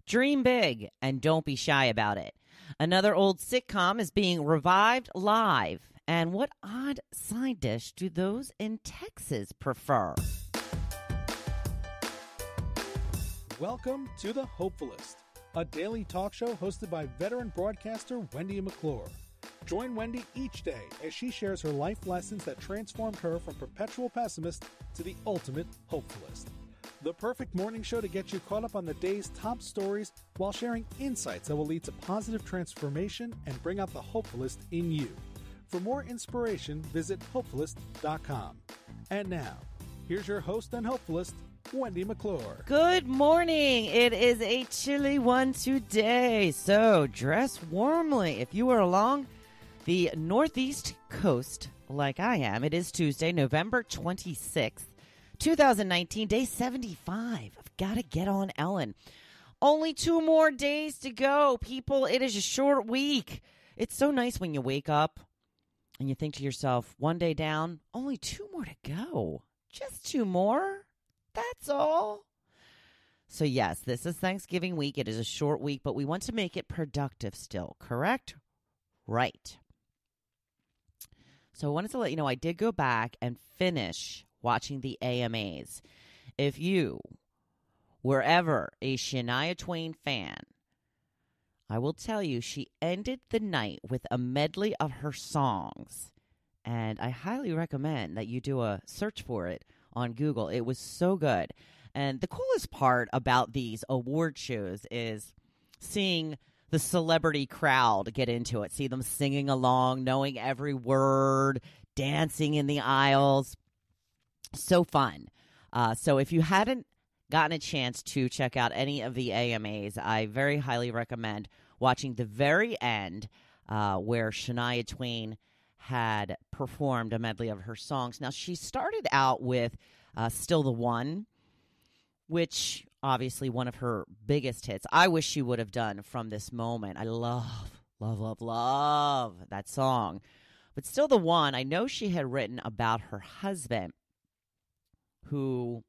Dream big and don't be shy about it. Another old sitcom is being revived live. And what odd side dish do those in Texas prefer? Welcome to the Hopefulist, a daily talk show hosted by veteran broadcaster Wendy McClure. Join Wendy each day as she shares her life lessons that transformed her from perpetual pessimist to the ultimate hopefulist. The perfect morning show to get you caught up on the day's top stories while sharing insights that will lead to positive transformation and bring out the hopefulist in you. For more inspiration, visit Hopefulist.com. And now, here's your host and hopefulist, Wendy McClure. Good morning. It is a chilly one today, so dress warmly. If you are along the northeast coast like I am, it is Tuesday, November 26th. 2019, day 75. I've got to get on Ellen. Only 2 more days to go, people. It is a short week. It's so nice when you wake up and you think to yourself, 1 day down, only 2 more to go. Just 2 more? That's all. So yes, this is Thanksgiving week. It is a short week, but we want to make it productive still, correct? Right. So I wanted to let you know I did go back and finish watching the AMAs. If you were ever a Shania Twain fan, I will tell you she ended the night with a medley of her songs. And I highly recommend that you do a search for it on Google. It was so good. And the coolest part about these award shows is seeing the celebrity crowd get into it, see them singing along, knowing every word, dancing in the aisles. So fun. So if you hadn't gotten a chance to check out any of the AMAs, I very highly recommend watching the very end where Shania Twain had performed a medley of her songs. Now, she started out with Still the One, which obviously one of her biggest hits. I wish she would have done From This Moment. I love that song. But Still the One, I know she had written about her husband who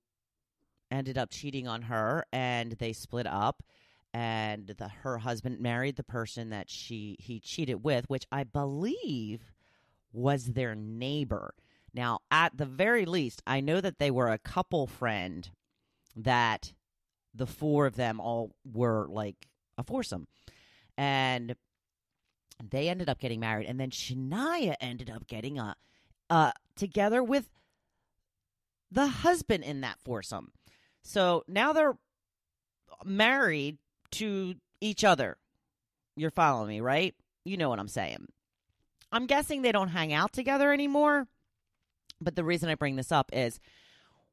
ended up cheating on her, and they split up, and her husband married the person that he cheated with, which I believe was their neighbor. Now, at the very least, I know that they were a couple friend, that the 4 of them all were like a foursome, and they ended up getting married, and then Shania ended up getting together with the husband in that foursome. So now they're married to each other. You're following me, right? You know what I'm saying. I'm guessing they don't hang out together anymore. But the reason I bring this up is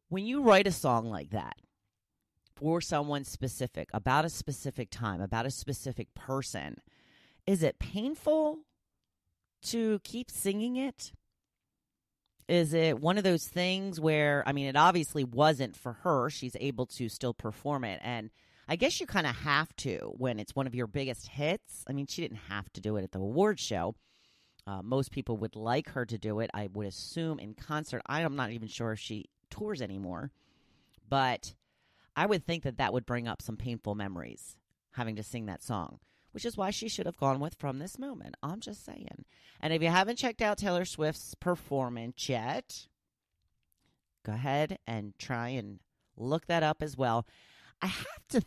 when you write a song like that for someone specific, about a specific time, about a specific person, is it painful to keep singing it? Is it one of those things where, I mean, it obviously wasn't for her. She's able to still perform it. And I guess you kind of have to when it's one of your biggest hits. I mean, she didn't have to do it at the award show. Most people would like her to do it, I would assume, in concert. I'm not even sure if she tours anymore. But I would think that would bring up some painful memories, having to sing that song, which is why she should have gone with From This Moment. I'm just saying. And if you haven't checked out Taylor Swift's performance yet, go ahead and try and look that up as well. I have to,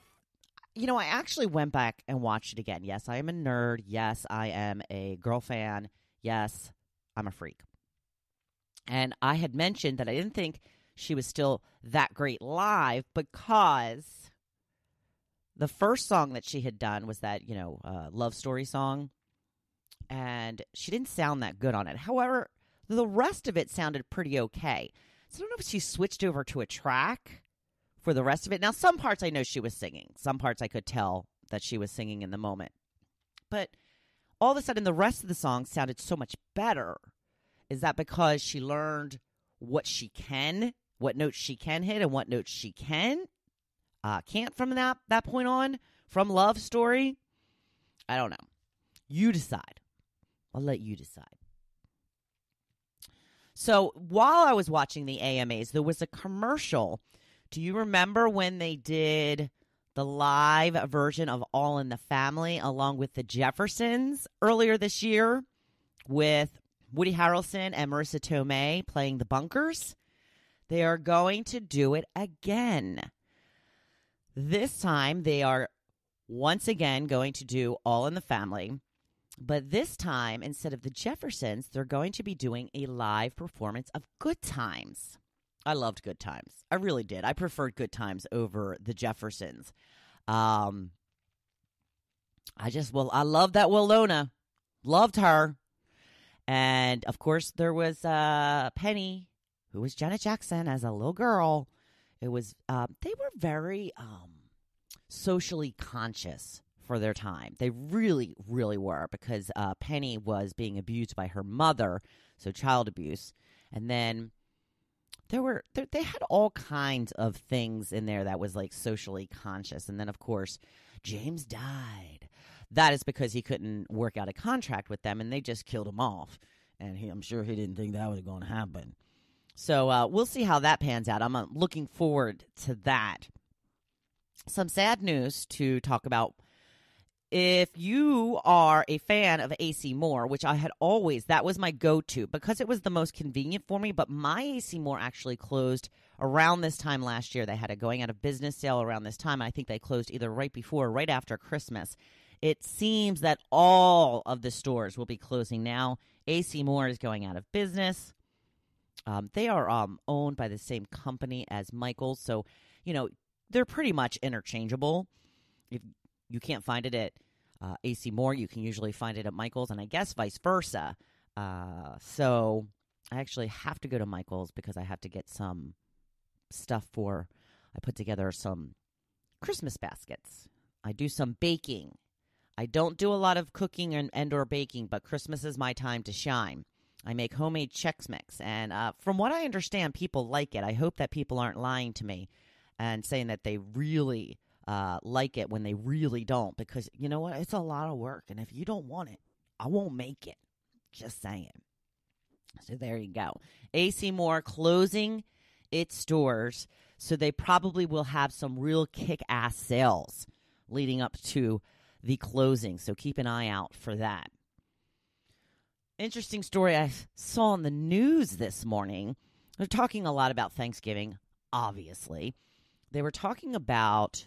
I actually went back and watched it again. Yes, I am a nerd. Yes, I am a girl fan. Yes, I'm a freak. And I had mentioned that I didn't think she was still that great live because the first song that she had done was that, love story song. And she didn't sound that good on it. However, the rest of it sounded pretty okay. So I don't know if she switched over to a track for the rest of it. Now, some parts I know she was singing. Some parts I could tell that she was singing in the moment. But all of a sudden, the rest of the song sounded so much better. Is that because she learned what notes she can hit and what notes she can't from that point on, from Love Story? I don't know. You decide. I'll let you decide. So while I was watching the AMAs, there was a commercial. Do you remember when they did the live version of All in the Family, along with the Jeffersons earlier this year, with Woody Harrelson and Marissa Tomei playing the Bunkers. They are going to do it again. This time, they are once again going to do All in the Family. But this time, instead of the Jeffersons, they're going to be doing a live performance of Good Times. I loved Good Times. I really did. I preferred Good Times over the Jeffersons. I love that Willona. Loved her. And, of course, there was Penny, who was Janet Jackson as a little girl. It was, they were very socially conscious for their time. They really, really were, because Penny was being abused by her mother, so child abuse. And then they had all kinds of things in there that was like socially conscious. And then, of course, James died. That is because he couldn't work out a contract with them, and they just killed him off. And I'm sure he didn't think that was going to happen. So we'll see how that pans out. I'm looking forward to that. Some sad news to talk about. If you are a fan of AC Moore, which I had always, that was my go-to because it was the most convenient for me, but my AC Moore actually closed around this time last year. They had a going out of business sale around this time. I think they closed either right before or right after Christmas. It seems that all of the stores will be closing now. AC Moore is going out of business. They are owned by the same company as Michael's, so, they're pretty much interchangeable. If you can't find it at AC Moore, you can usually find it at Michael's, and I guess vice versa. So I actually have to go to Michael's because I have to get some stuff I put together some Christmas baskets. I do some baking. I don't do a lot of cooking and or baking, but Christmas is my time to shine. I make homemade Chex Mix, and from what I understand, people like it. I hope that people aren't lying to me and saying that they really like it when they really don't, because you know what? It's a lot of work, and if you don't want it, I won't make it. Just saying. So there you go. AC Moore closing its stores, so they probably will have some real kick-ass sales leading up to the closing, so keep an eye out for that. Interesting story I saw on the news this morning. They're talking a lot about Thanksgiving, obviously. They were talking about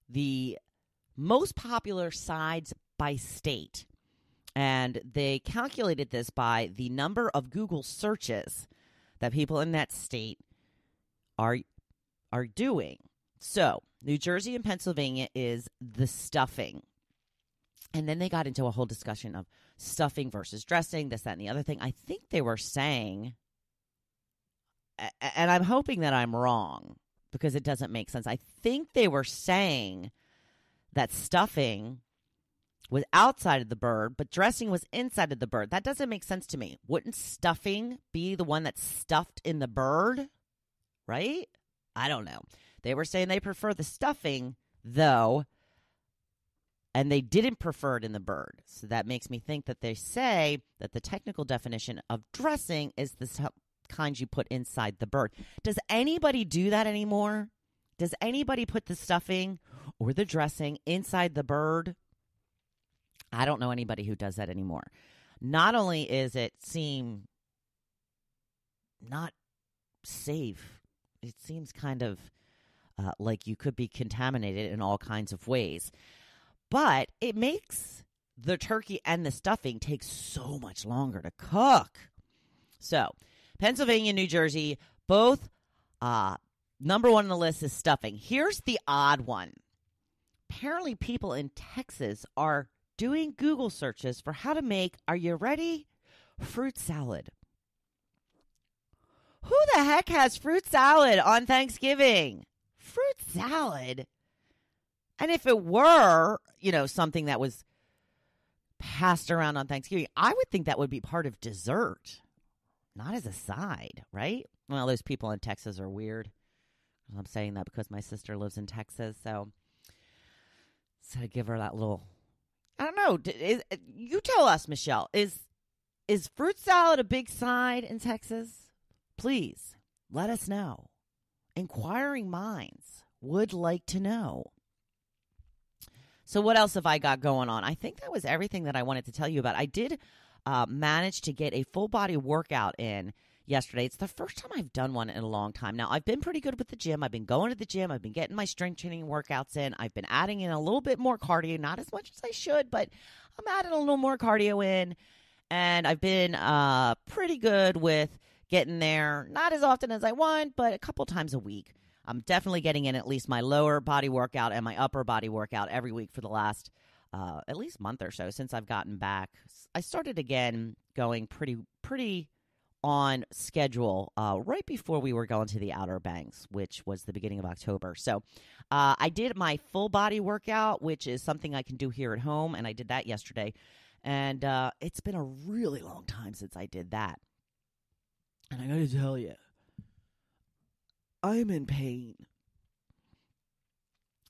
the most popular sides by state, and they calculated this by the number of Google searches that people in that state are doing. So, New Jersey and Pennsylvania is the stuffing. And then they got into a whole discussion of stuffing versus dressing, this, that, and the other thing. I think they were saying, and I'm hoping that I'm wrong because it doesn't make sense. I think they were saying that stuffing was outside of the bird, but dressing was inside of the bird. That doesn't make sense to me. Wouldn't stuffing be the one that's stuffed in the bird? Right? I don't know. They were saying they prefer the stuffing, though, and they didn't prefer it in the bird. So that makes me think that they say that the technical definition of dressing is the kind you put inside the bird. Does anybody do that anymore? Does anybody put the stuffing or the dressing inside the bird? I don't know anybody who does that anymore. Not only is it seem not safe, it seems kind of like you could be contaminated in all kinds of ways. But it makes the turkey and the stuffing take so much longer to cook. So, Pennsylvania, New Jersey, both number one on the list is stuffing. Here's the odd one. Apparently, people in Texas are doing Google searches for how to make, are you ready? Fruit salad. Who the heck has fruit salad on Thanksgiving? Fruit salad? And if it were, something that was passed around on Thanksgiving, I would think that would be part of dessert, not as a side, right? Well, those people in Texas are weird. I'm saying that because my sister lives in Texas, so I give her that little, I don't know. You tell us, Michelle, is fruit salad a big side in Texas? Please, let us know. Inquiring minds would like to know. So what else have I got going on? I think that was everything that I wanted to tell you about. I did manage to get a full body workout in yesterday. It's the first time I've done one in a long time. Now, I've been pretty good with the gym. I've been going to the gym. I've been getting my strength training workouts in. I've been adding in a little bit more cardio, not as much as I should, but I'm adding a little more cardio in. And I've been pretty good with getting there, not as often as I want, but a couple times a week. I'm definitely getting in at least my lower body workout and my upper body workout every week for the last at least month or so since I've gotten back. I started again going pretty on schedule right before we were going to the Outer Banks, which was the beginning of October. So I did my full body workout, which is something I can do here at home, and I did that yesterday. And it's been a really long time since I did that. And I got to tell you, I'm in pain.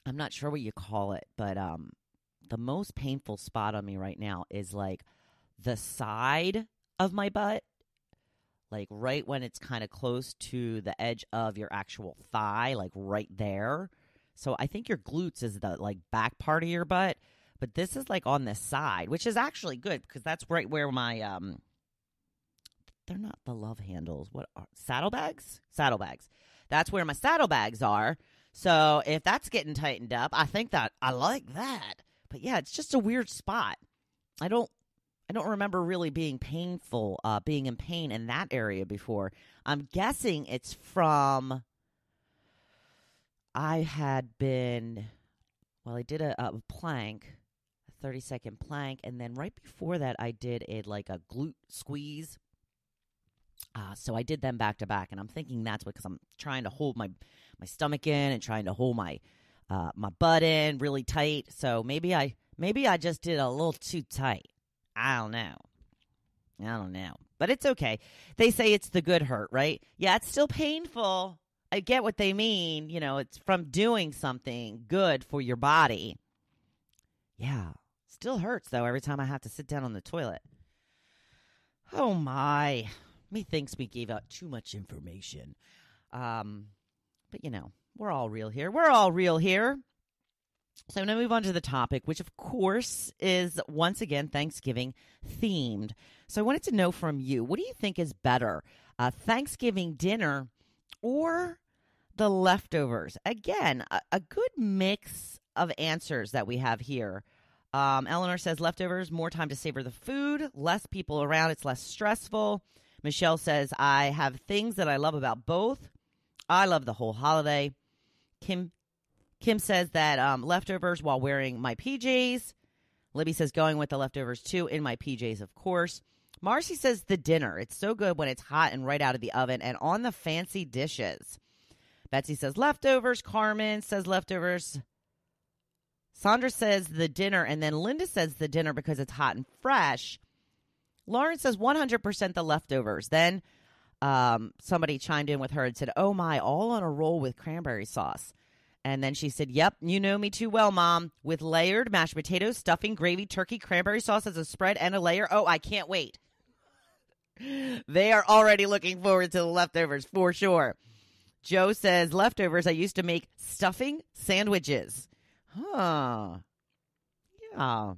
I'm not sure what you call it, but the most painful spot on me right now is like the side of my butt, like right when it's kind of close to the edge of your actual thigh, like right there. So I think your glutes is the like back part of your butt, but this is like on the side, which is actually good because that's right where my they're not the love handles. What are saddlebags? Saddlebags. That's where my saddlebags are. So if that's getting tightened up, I think that I like that. But yeah, it's just a weird spot. I don't remember really being painful, being in pain in that area before. I'm guessing it's from I did a plank, a 30-second plank, and then right before that I did a glute squeeze. So I did them back to back, and I'm thinking that's because I'm trying to hold my stomach in and trying to hold my butt in really tight. So maybe I just did a little too tight. I don't know. But it's okay. They say it's the good hurt, right? Yeah, it's still painful. I get what they mean. It's from doing something good for your body. Yeah. Still hurts, though, every time I have to sit down on the toilet. Oh, my. Methinks we gave out too much information. But, we're all real here. So I'm going to move on to the topic, which, of course, is, once again, Thanksgiving themed. So I wanted to know from you, what do you think is better, Thanksgiving dinner or the leftovers? Again, a good mix of answers that we have here. Eleanor says leftovers, more time to savor the food, less people around, it's less stressful. Michelle says, I have things that I love about both. I love the whole holiday. Kim says that leftovers while wearing my PJs. Libby says going with the leftovers too, in my PJs, of course. Marcy says the dinner. It's so good when it's hot and right out of the oven and on the fancy dishes. Betsy says leftovers. Carmen says leftovers. Sandra says the dinner. And then Linda says the dinner because it's hot and fresh. Lauren says 100% the leftovers. Then somebody chimed in with her and said, oh my, all on a roll with cranberry sauce. And then she said, yep, you know me too well, Mom. With layered mashed potatoes, stuffing, gravy, turkey, cranberry sauce as a spread and a layer. Oh, I can't wait. They are already looking forward to the leftovers for sure. Joe says, leftovers, I used to make stuffing sandwiches. Huh. Yeah.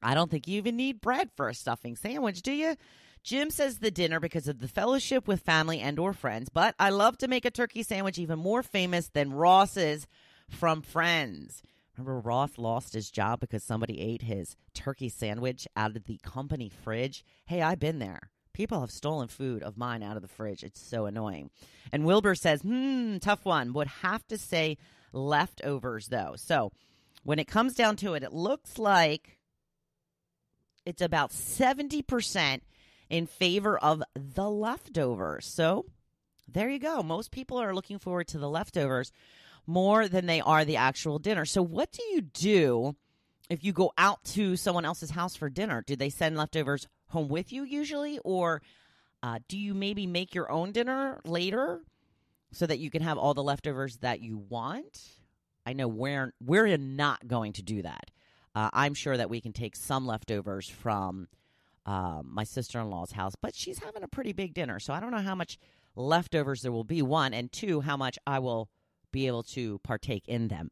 I don't think you even need bread for a stuffing sandwich, do you? Jim says the dinner because of the fellowship with family and or friends, but I love to make a turkey sandwich even more famous than Ross's from Friends. Remember Ross lost his job because somebody ate his turkey sandwich out of the company fridge? Hey, I've been there. People have stolen food of mine out of the fridge. It's so annoying. And Wilbur says, tough one. Would have to say leftovers, though. So when it comes down to it, it looks like it's about 70% in favor of the leftovers. So there you go. Most people are looking forward to the leftovers more than they are the actual dinner. So what do you do if you go out to someone else's house for dinner? Do they send leftovers home with you usually? Or do you maybe make your own dinner later so that you can have all the leftovers that you want? I know we're not going to do that. I'm sure that we can take some leftovers from my sister-in-law's house, but she's having a pretty big dinner, so I don't know how much leftovers there will be, one, and two, how much I will be able to partake in them.